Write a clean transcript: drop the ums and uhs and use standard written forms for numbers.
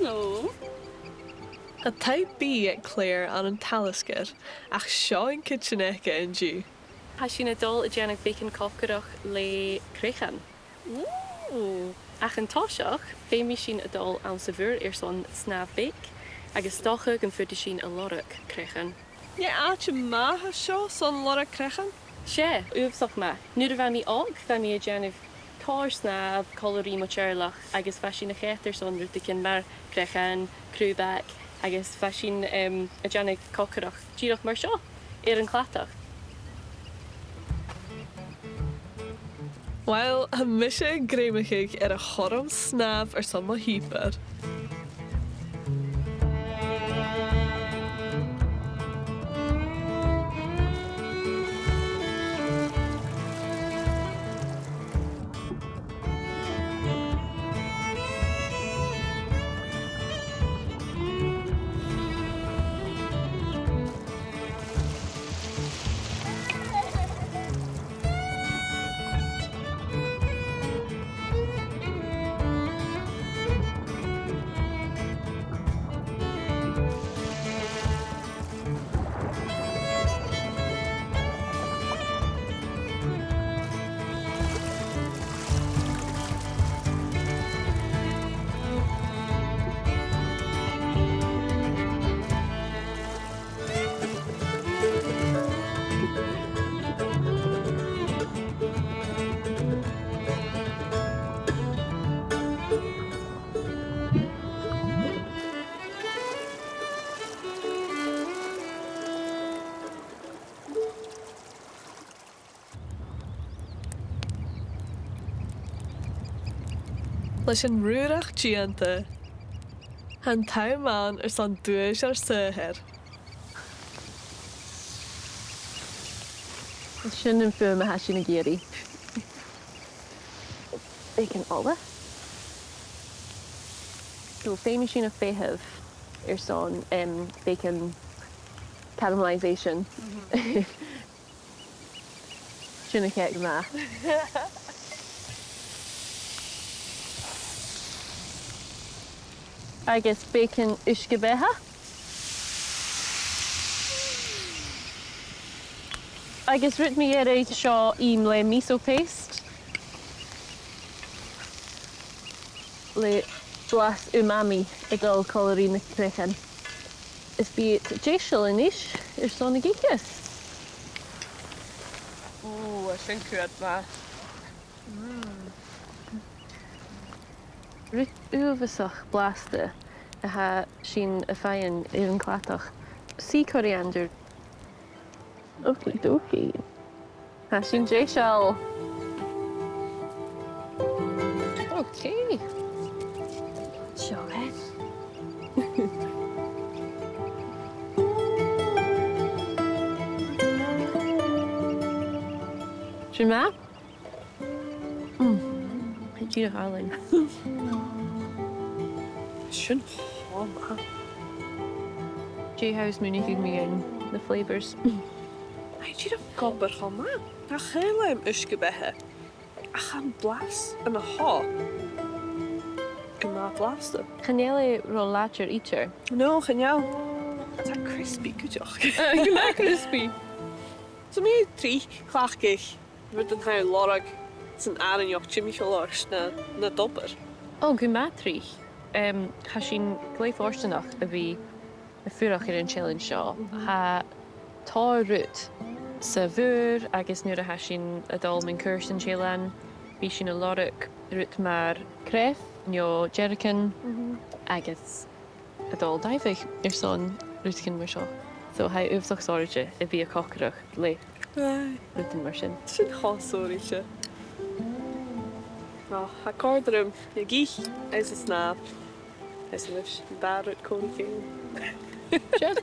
Hello. A type bí ag Clare an talascad ach seo an kitchenecha in dú. Has sin a dul a dhèanamh bacon còcaireachd le crechan. Ooh. Ach an táiseach, féimi sin a dul an sa bhúr son snàmh bake, agus stocha gan fuide sin a lorach crechan. Je áte maithe seo son lora crechan? Sé, uamhsach me. Nuair a bhain mí ág, bhain mí a dhèanamh tóir snàmh, colorí mo teirlach, agus bheith sin a chétar son ruta cin mar crechan, crúbach, agus bheith sin a dhèanamh còcaireachd díreach mar seo, an chlatach. Well, ha mise gréimiigh a chorm snàmh son mo hípar. Leis an rúrach díanta, han taimán son dúis sóthir. Sin an fuam a sin na géirí. Bacon ALBA. So féimi sin a féitheh son bacon caramelization. Sin a chéag ma. Agus bacon uiscebetha. Agus rud mi éis seo le miso paste. Le glas umami a dul colorí na crechan. Is bí déisiil inis son na gíchas. Ooh, a sin cuad ma. Rud uamhsach blasta a ha sin a faighinn an chlatach. Sea coriander. Okie dokie. Ha sin déisiil. Okay. Seo Sin ma? I do harling. Sin ma. J-house munig me in the flavors. I did a gobber ma. A chéile uiscebetha. A chan blas yn y ho. Gyma blasta. Chanele ro lacher eater. No, chynjaw. It's a crispy cwtioch. Gyma crispy. So mi tri clachgich. Ryd yn hau lorag sy'n arinioch Jimmy Chalors na dobber. Oh, gyma tri. Ha sin gleif orstanach a fi y ffyrach yn challenge seo. Ha tá rút sa bhúr agus nuair a ha sin a dul min cúrs an chélan. Bhí sin a lorach rút mar cref, neo jerrycan, agus a dul daifig son rútcin mar seo. So ha uamhsach sáirte a bhí a còcaireachd le rútin mar sin. Sin hásóri se. Ha cordrum na gích is a snàmh. Is a lift barrett cóna céim. Sure.